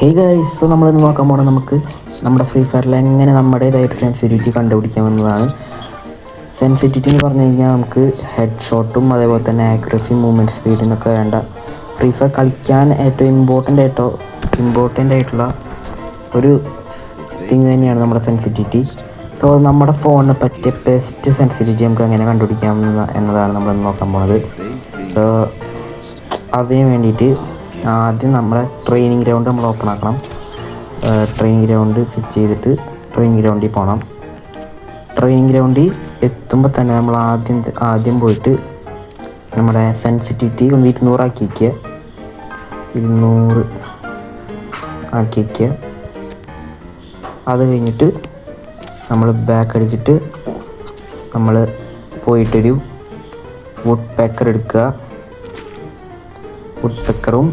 Hey guys, so നമ്മളിന്ന് നോക്കാൻ പോകണം നമുക്ക് നമ്മുടെ ഫ്രീ ഫയറിൽ എങ്ങനെ നമ്മുടേതായിട്ട് സെൻസിറ്റിവിറ്റി കണ്ടുപിടിക്കാമെന്നതാണ്. സെൻസിറ്റിവിറ്റി എന്ന് പറഞ്ഞു കഴിഞ്ഞാൽ നമുക്ക് ഹെഡ് ഷോട്ടും അതേപോലെ തന്നെ ആക്യുറസി, മൂവ്മെൻറ്റ് സ്പീഡ് എന്നൊക്കെ വേണ്ട ഫ്രീ ഫയർ കളിക്കാൻ ഏറ്റവും ഇമ്പോർട്ടൻ്റ് ആയിട്ടുള്ള ഒരു തിങ് തന്നെയാണ് നമ്മുടെ സെൻസിറ്റിവിറ്റി. സോ നമ്മുടെ ഫോണിന് പറ്റിയ ബെസ്റ്റ് സെൻസിറ്റിവിറ്റി നമുക്ക് എങ്ങനെ കണ്ടുപിടിക്കാം എന്നതാണ് നമ്മളിന്ന് നോക്കാൻ പോകുന്നത്. സോ അതിന് വേണ്ടിയിട്ട് ആദ്യം നമ്മളെ ട്രെയിനിങ് ഗ്രൗണ്ട് നമ്മൾ ഓപ്പൺ ആക്കണം. ട്രെയിനിങ് ഗ്രൗണ്ട് സ്വിച്ച് ചെയ്തിട്ട് ട്രെയിനിങ് ഗ്രൗണ്ടിൽ പോകണം. ട്രെയിനിങ് ഗ്രൗണ്ടിൽ എത്തുമ്പോൾ തന്നെ നമ്മൾ ആദ്യം പോയിട്ട് നമ്മുടെ സെൻസിറ്റിവിറ്റി ഒന്ന് 200 ആക്കി വയ്ക്കുക. 200 ആക്കി വയ്ക്കുക. അത് കഴിഞ്ഞിട്ട് നമ്മൾ ബാക്ക് അടിച്ചിട്ട് നമ്മൾ പോയിട്ടൊരു വുഡ് പെക്കർ എടുക്കുക. വുഡ് പെക്കറും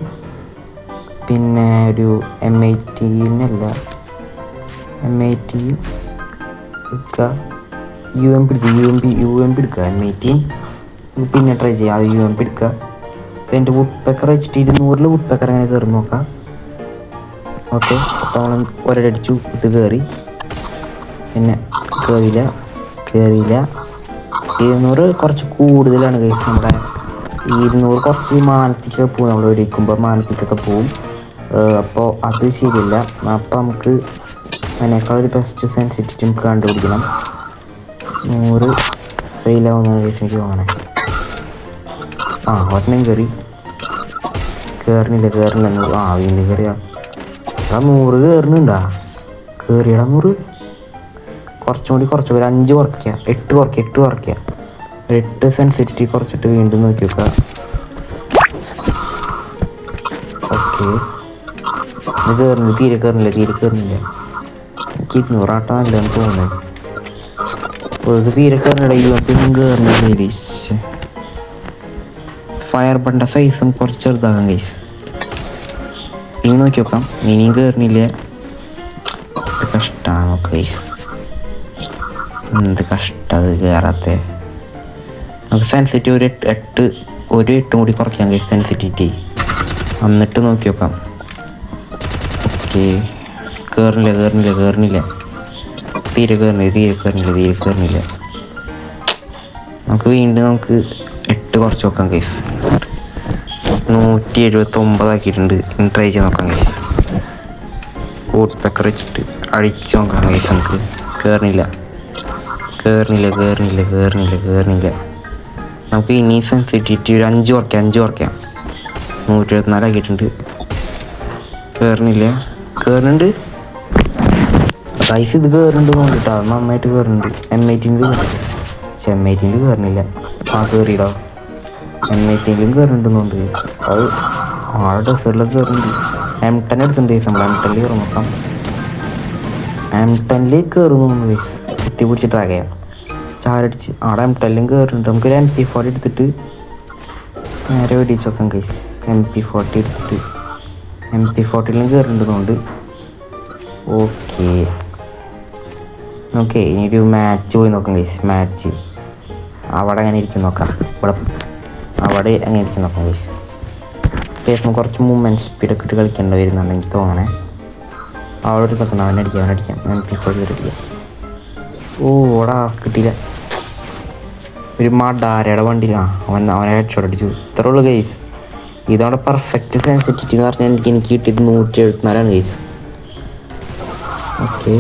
പിന്നെ ഒരു M18 എടുക്കുക. UMP എടുക്കുക. M18 പിന്നെ ട്രൈ ചെയ്യുക. അത് UMP എടുക്കുക. എൻ്റെ വുഡ് പെക്കർ വെച്ചിട്ട് 200 വുഡ് പെക്കർ അങ്ങനെ കയറി നോക്കാം. ഓക്കെ, അപ്പോൾ നമ്മൾ ഒരടിച്ചു, ഇത് കയറി, പിന്നെ കയറിയില്ല. 200 കുറച്ച് കൂടുതലാണ് കേസ്. നമ്മുടെ 200 കുറച്ച് മാനത്തേക്കൊക്കെ പോകും. നമ്മൾ വെടിക്കുമ്പോൾ മാനത്തേക്കൊക്കെ പോവും. അപ്പോൾ അത് ശരിയല്ല. അപ്പോൾ നമുക്ക് അതിനേക്കാൾ ഒരു ബെസ്റ്റ് സെൻസിറ്റിവിറ്റി നമുക്ക് കണ്ടുപിടിക്കണം. 100 ഫെയിലാവുന്നതാണ് എനിക്ക് തോന്നണേ. ഒരെണ്ണം കയറുന്നില്ല. വീണ്ടും കയറിയാ 100 കയറുന്നുണ്ടാ? കയറിയടാ 100. കുറച്ചും കൂടി ഒരു 5 കുറയ്ക്കുക. 8 കുറയ്ക്കുക. 8 സെൻസിറ്റിവിറ്റി കുറച്ചിട്ട് വീണ്ടും നോക്കി വെക്കുക. ഓക്കെ, ഇത് തീരെ കയറുന്നില്ല. എനിക്ക് 200 ആട്ടം നല്ലതെന്ന് തോന്നുന്നത്. ഇത് തീരെ കയറുന്നില്ല. കയറുന്നില്ല. ഫയർ ബട്ടൻ്റെ സൈസും കുറച്ച് ചെറുതാകാം ഗൈസ്. ഇനി നോക്കി നോക്കാം. ഇനിയും കയറുന്നില്ല. ഇത് കഷ്ടമാണ് നോക്ക് ഗൈസ്. എന്ത് കഷ്ടം അത് കയറാത്ത. നമുക്ക് സെൻസിറ്റിവിറ്റി ഒരു 8 കൂടി കുറയ്ക്കാം ഗൈസ് സെൻസിറ്റിവിറ്റി. എന്നിട്ട് നോക്കി നോക്കാം. ഓക്കെ, കയറുന്നില്ല. തീരെ കയറുന്നില്ല. നമുക്ക് വീണ്ടും 8 കുറച്ച് നോക്കാം ഗൈസ്. 179 ആക്കിയിട്ടുണ്ട്. ഇനി ട്രൈ ചെയ്ത് നോക്കാം ഗൈസ്. വുഡ് പെക്കർ വെച്ചിട്ട് അടിച്ച് നോക്കാം ഗൈസ്. നമുക്ക് കയറുന്നില്ല. നമുക്ക് ഇനി സെൻസിറ്റിവിറ്റി ഒരു 5 കുറയ്ക്കാം. 174 ആക്കിയിട്ടുണ്ട്. കയറുന്നുണ്ട് ഗൈസ്. ഇത് കയറുന്നുണ്ട് നോക്കിട്ടോ, നന്നായിട്ട് കയറുന്നുണ്ട്. M18 കയറുന്നില്ല. കയറിയിടോ. M18 കയറുന്നുണ്ടെന്നുണ്ട്. അത് ആടെ ഡ്രസ്സുകളിലൊക്കെ കയറുന്നുണ്ട്. M10 എടുത്തിട്ടുണ്ട് ഗൈസ്. നമ്മൾ M10 കയറി നോക്കാം. M10 കയറുന്നു ഗൈസ്. കുത്തി പിടിച്ചിട്ട് ആകെയാണ് ചാരടിച്ച്. ആടെ M10 കയറുന്നുണ്ട്. നമുക്കൊരു MP40 എടുത്തിട്ട് നേരെ വെടിച്ച് നോക്കാം ഗൈസ്. MP40 എടുത്തിട്ട് MP40 കയറുന്നുണ്ട്. ഓക്കെ, ഇനി ഒരു മാച്ച് പോയി നോക്കാം ഗൈസ്. മാച്ച് അവിടെ എങ്ങനെ ഇരിക്കും നോക്കാം. അവിടെ എങ്ങനെ ഇരിക്കും നോക്കാം ഗൈസ്. അത്യാവശ്യം കുറച്ച് മൂവ്മെൻറ്റ് സ്പീഡൊക്കെ ഇട്ട് കളിക്കേണ്ടി വരുന്നുണ്ട് എനിക്ക് തോന്നണേ. അവിടെ ഒരു നോക്കണം. അവനടിക്കാം. MP40 അടിക്കാം. ഓടാ, കിട്ടിയില്ല. ഒരു മഡാരയുടെ വണ്ടി. അവനെ ഹെഡ് ഷോട്ട് അടിച്ചു. ഇത്രേ ഉള്ളൂ ഗൈസ്. ഇതോടെ പെർഫെക്റ്റ് സെൻസിറ്റിവിറ്റി എന്ന് പറഞ്ഞാൽ എനിക്ക് കിട്ടിയത് 174 ഗൈസ്. ഓക്കെ,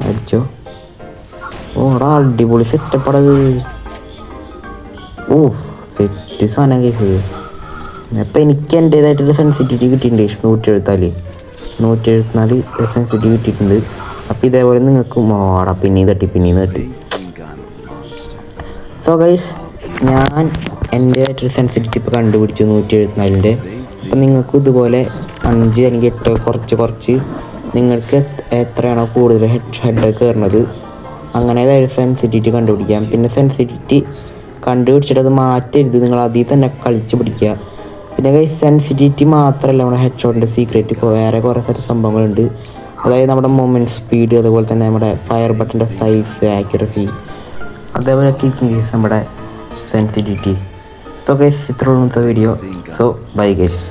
അടിച്ചോ. ഓടാ, അടിപൊളി സെറ്റപ്പടത്. സെറ്റ് സാധനം കേസ്. അപ്പം എനിക്ക് എൻ്റേതായിട്ടൊരു സെൻസിറ്റിവിറ്റി കിട്ടിയിട്ടുണ്ട്. 174 സെൻസിറ്റിവിറ്റി കിട്ടിയിട്ടുണ്ട്. അപ്പം ഇതേപോലെ നിങ്ങൾക്കും ഓടാ പിന്നെയും തട്ടി. സോ ഗൈസ്, ഞാൻ എൻ്റേതായിട്ടൊരു സെൻസിറ്റിവിറ്റി ഇപ്പോൾ കണ്ടുപിടിച്ചു 174. അപ്പം നിങ്ങൾക്കും ഇതുപോലെ 5 അല്ലെങ്കിൽ 8 കുറച്ച് നിങ്ങൾക്ക് എത്രയാണോ കൂടുതൽ ഹെഡ് കയറുന്നത് അങ്ങനേതായ സെൻസിറ്റിവിറ്റി കണ്ടുപിടിക്കാം. പിന്നെ സെൻസിറ്റിവിറ്റി കണ്ടുപിടിച്ചിട്ട് അത് മാറ്റരുത്. നിങ്ങൾ അതിൽ തന്നെ കളിച്ച് പിടിക്കുക. പിന്നെ ഗൈസ്, സെൻസിറ്റിവിറ്റി മാത്രമല്ല നമ്മുടെ ഹെഡ് ഷോട്ടിൻ്റെ സീക്രറ്റ്. ഇപ്പോൾ വേറെ കുറേ സംഭവങ്ങളുണ്ട്. അതായത് നമ്മുടെ മൂവ്മെൻറ്റ് സ്പീഡ്, അതുപോലെ തന്നെ നമ്മുടെ ഫയർ ബട്ടൻ്റെ സൈസ്, ആക്യുറസി, അതേപോലെയൊക്കെ ഇരിക്കും ഗൈസ് നമ്മുടെ സെൻസിറ്റിവിറ്റി. സോ ഗൈസ്, ഇത്രയുള്ള വീഡിയോ. So bye guys.